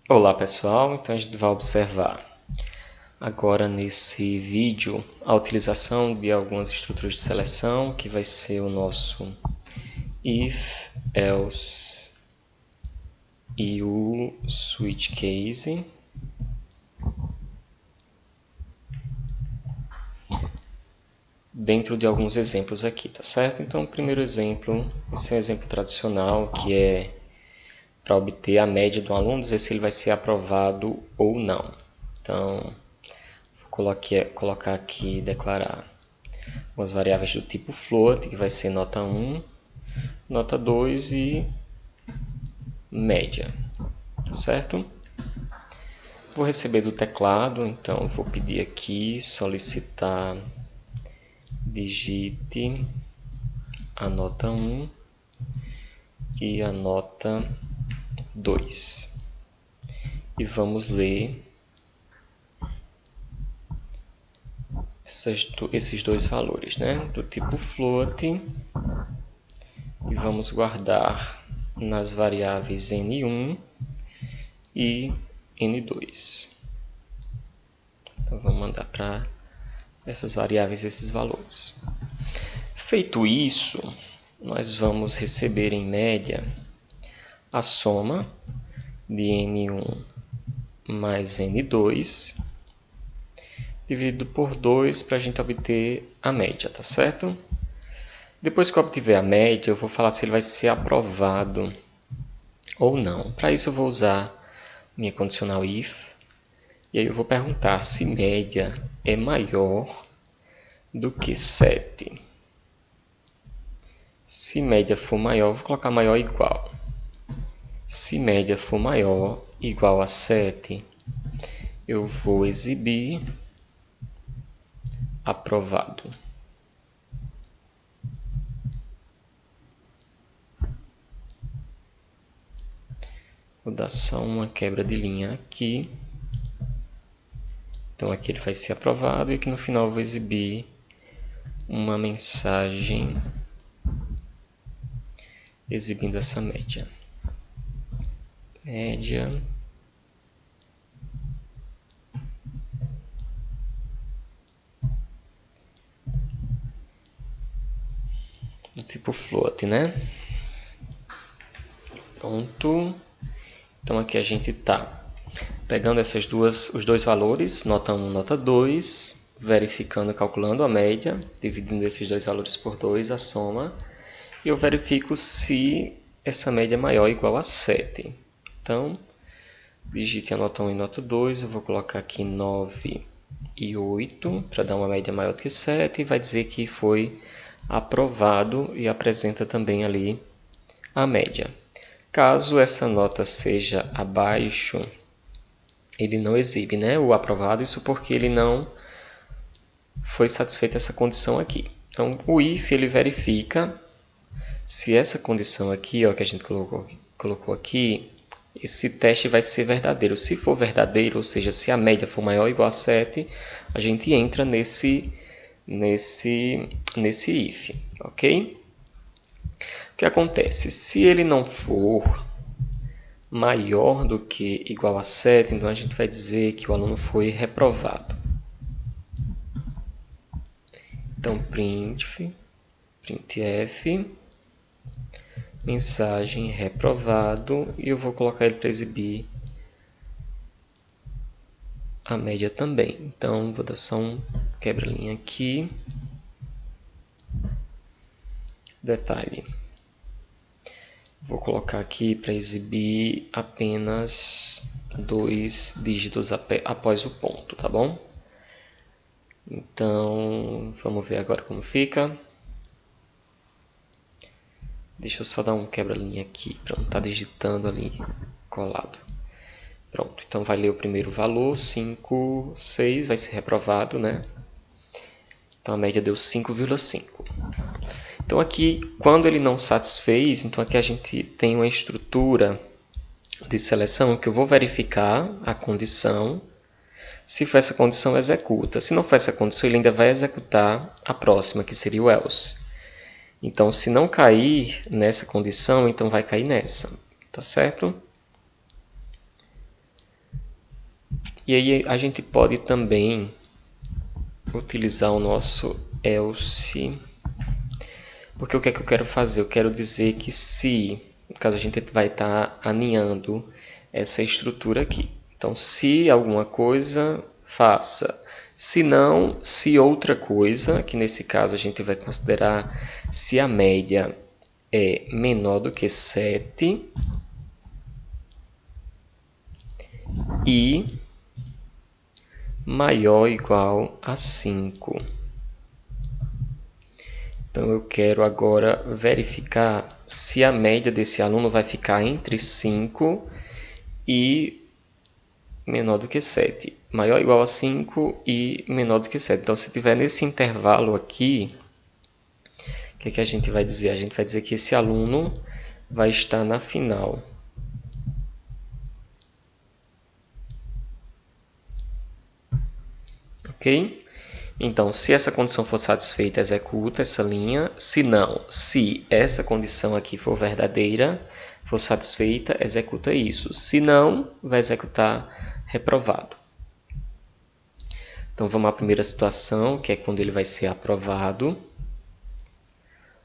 Olá pessoal, então a gente vai observar agora nesse vídeo a utilização de algumas estruturas de seleção, que vai ser o nosso if, else e o switch case. Dentro de alguns exemplos aqui, tá certo? Então o primeiro exemplo, esse é um exemplo tradicional, que é para obter a média do aluno, dizer se ele vai ser aprovado ou não. Então, vou colocar aqui, declarar umas variáveis do tipo float, que vai ser nota 1, nota 2 e média, tá certo? Vou receber do teclado, então vou pedir aqui, solicitar, digite a nota 1 e a nota 2. E vamos ler esses dois valores, né? Do tipo float, e vamos guardar nas variáveis n1 e n2. Então vamos mandar para essas variáveis esses valores. Feito isso, nós vamos receber em média a soma de n1 mais n2 dividido por 2 para a gente obter a média, tá certo? Depois que eu obtiver a média, eu vou falar se ele vai ser aprovado ou não. Para isso eu vou usar minha condicional if, e aí eu vou perguntar se média é maior do que 7. Se média for maior, vou colocar maior igual. Se média for maior igual a 7, eu vou exibir aprovado. Vou dar só uma quebra de linha aqui. Então aqui ele vai ser aprovado, e aqui no final eu vou exibir uma mensagem exibindo essa média. Média do tipo float, né? Pronto. Então aqui a gente está pegando os dois valores, nota 1 e nota 2, verificando, calculando a média, dividindo esses dois valores por 2, a soma, e eu verifico se essa média é maior ou igual a 7. Então, digite a nota 1 e nota 2, eu vou colocar aqui 9 e 8, para dar uma média maior do que 7, e vai dizer que foi aprovado, e apresenta também ali a média. Caso essa nota seja abaixo, ele não exibe, né, o aprovado, isso porque ele não foi satisfeita essa condição aqui. Então, o if ele verifica se essa condição aqui, ó, que a gente colocou aqui, esse teste vai ser verdadeiro. Se for verdadeiro, ou seja, se a média for maior ou igual a 7, a gente entra nesse if, ok? O que acontece? Se ele não for maior do que igual a 7, então a gente vai dizer que o aluno foi reprovado. Então, printf, mensagem reprovado, e eu vou colocar ele para exibir a média também. Então, vou dar só um quebra-linha aqui. Detalhe. Vou colocar aqui para exibir apenas 2 dígitos após o ponto, tá bom? Então, vamos ver agora como fica. Deixa eu só dar um quebra-linha aqui, para não estar digitando ali colado. Pronto, então vai ler o primeiro valor, 5, 6, vai ser reprovado, né? Então a média deu 5,5. Então aqui, quando ele não satisfez, então aqui a gente tem uma estrutura de seleção que eu vou verificar a condição. Se for essa condição, executa. Se não for essa condição, ele ainda vai executar a próxima, que seria o else. Então, se não cair nessa condição, então vai cair nessa, tá certo? E aí a gente pode também utilizar o nosso else, porque o que é que eu quero fazer? Eu quero dizer que se, no caso a gente vai estar aninhando essa estrutura aqui. Então, se alguma coisa, faça. Se não, se outra coisa, que nesse caso a gente vai considerar se a média é menor do que 7 e maior ou igual a 5. Então, eu quero agora verificar se a média desse aluno vai ficar entre 5 e menor do que 7. Maior ou igual a 5 e menor do que 7. Então, se tiver nesse intervalo aqui, o que é que a gente vai dizer? A gente vai dizer que esse aluno vai estar na final. Ok? Então, se essa condição for satisfeita, executa essa linha. Se não, se essa condição aqui for verdadeira, for satisfeita, executa isso. Se não, vai executar reprovado. Então, vamos à primeira situação, que é quando ele vai ser aprovado.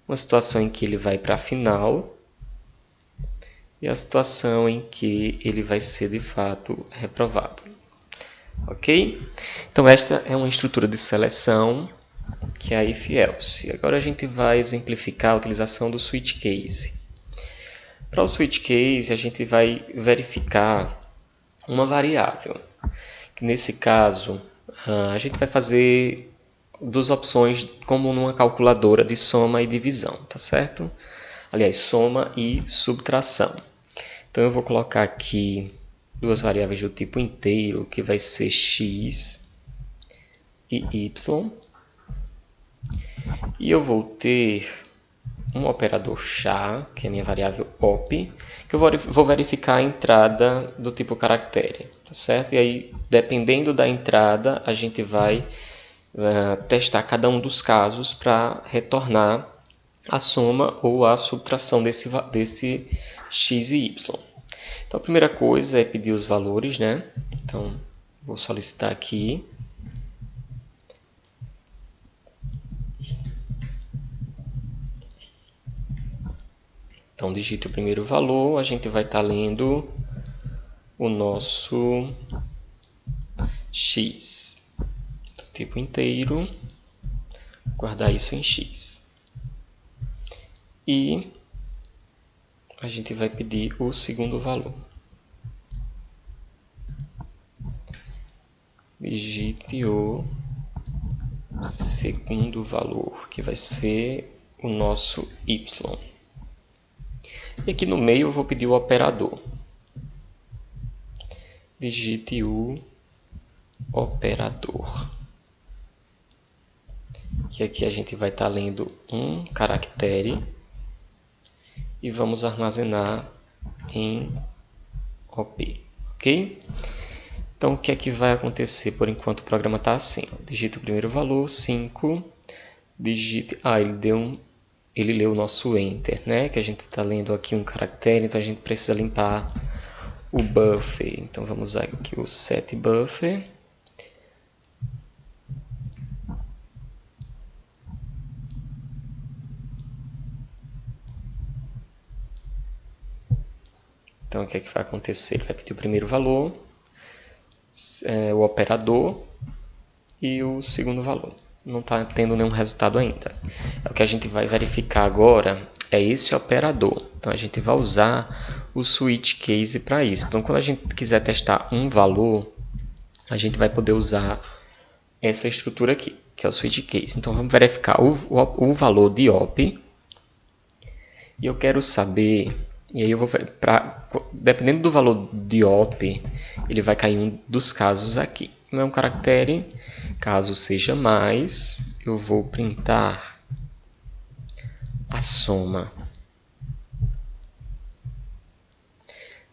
Uma situação em que ele vai para a final. E a situação em que ele vai ser, de fato, reprovado. Ok? Então, esta é uma estrutura de seleção, que é a if-else. Agora a gente vai exemplificar a utilização do switch case. Para o switch case, a gente vai verificar uma variável. Nesse caso, a gente vai fazer duas opções como numa calculadora de soma e divisão, tá certo? Aliás, soma e subtração. Então, eu vou colocar aqui duas variáveis do tipo inteiro, que vai ser x e y. E eu vou ter um operador char, que é a minha variável op, que eu vou verificar a entrada do tipo caractere, tá certo? E aí, dependendo da entrada, a gente vai testar cada um dos casos para retornar a soma ou a subtração desse x e y. Então, a primeira coisa é pedir os valores, né? Então, vou solicitar aqui. Então, digite o primeiro valor, a gente vai estar lendo o nosso x. Então, tipo inteiro, guardar isso em x. E a gente vai pedir o segundo valor. Digite o segundo valor, que vai ser o nosso y. E aqui no meio eu vou pedir o operador. Digite o operador. E aqui a gente vai estar lendo um caractere e vamos armazenar em OP, ok? Então, o que é que vai acontecer por enquanto o programa está assim? Digita o primeiro valor, 5, digite... ele leu o nosso enter, né? Que a gente está lendo aqui um caractere, então a gente precisa limpar o buffer. Então, vamos usar aqui o setBuffer. Então, o que é que vai acontecer? Ele vai pedir o primeiro valor, o operador e o segundo valor. Não está tendo nenhum resultado ainda. O que a gente vai verificar agora é esse operador. Então, a gente vai usar o switch case para isso. Então, quando a gente quiser testar um valor, a gente vai poder usar essa estrutura aqui, que é o switch case. Então, vamos verificar o valor de op. E eu quero saber... E aí eu vou dependendo do valor de op, ele vai cair em um dos casos aqui. Não é um caractere, caso seja mais, eu vou printar a soma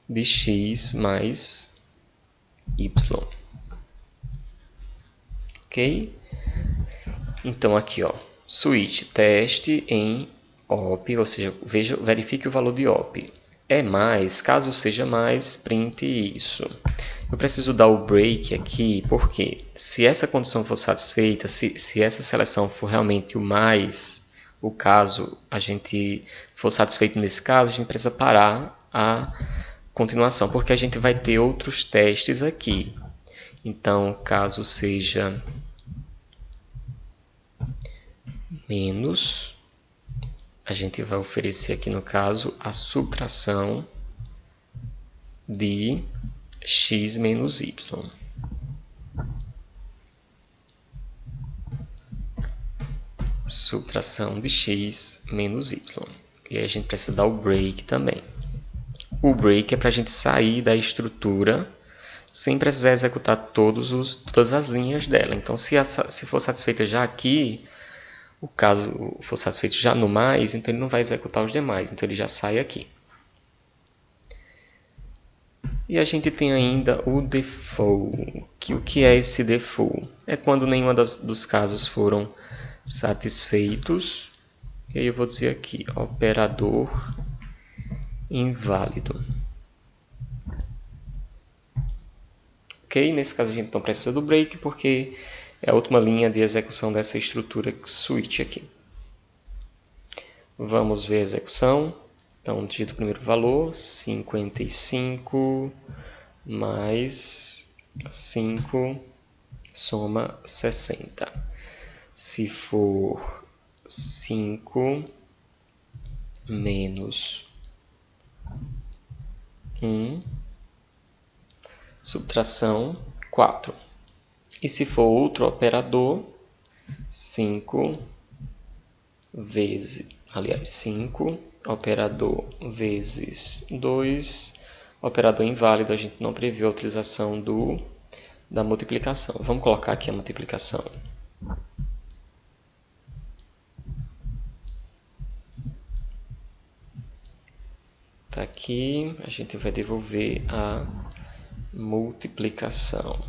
de x mais y. Ok? Então aqui, ó, switch teste em op, ou seja, verifique o valor de op. É mais, caso seja mais, printe isso. Eu preciso dar o break aqui, porque se essa condição for satisfeita, se essa seleção for realmente o caso, a gente for satisfeito nesse caso, a gente precisa parar a continuação, porque a gente vai ter outros testes aqui. Então, caso seja menos, a gente vai oferecer aqui no caso a subtração de x menos y. Subtração de x menos y. E aí a gente precisa dar o break também. O break é para a gente sair da estrutura sem precisar executar todas as linhas dela. Então, se for satisfeita já aqui, o caso for satisfeito já no mais, então ele não vai executar os demais, então ele já sai aqui. E a gente tem ainda o default. O que é esse default? É quando nenhum dos casos foram satisfeitos. E aí eu vou dizer aqui, operador inválido. Ok? Nesse caso a gente não precisa do break, porque é a última linha de execução dessa estrutura switch aqui. Vamos ver a execução. Então, digito o primeiro valor, 55 mais 5 soma 60. Se for 5 menos 1, subtração 4. E se for outro operador, 5 operador vezes 2, operador inválido, a gente não previu a utilização da multiplicação. Vamos colocar aqui a multiplicação. Está aqui, a gente vai devolver a multiplicação.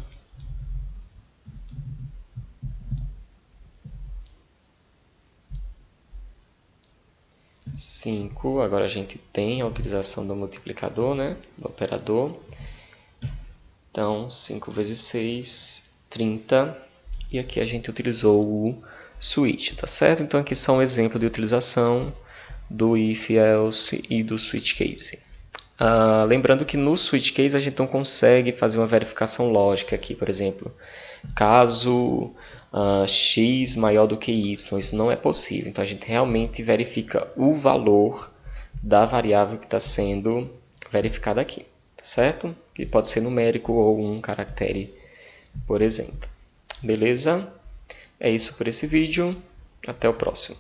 Agora a gente tem a utilização do multiplicador, né? Do operador. Então, 5 vezes 6, 30. E aqui a gente utilizou o switch, tá certo? Então aqui só um exemplo de utilização do if, else e do switch case. Lembrando que no switch case a gente não consegue fazer uma verificação lógica aqui, por exemplo, caso x maior do que y, isso não é possível. Então a gente realmente verifica o valor da variável que está sendo verificada aqui, tá certo? Que pode ser numérico ou um caractere, por exemplo. Beleza? É isso por esse vídeo. Até o próximo.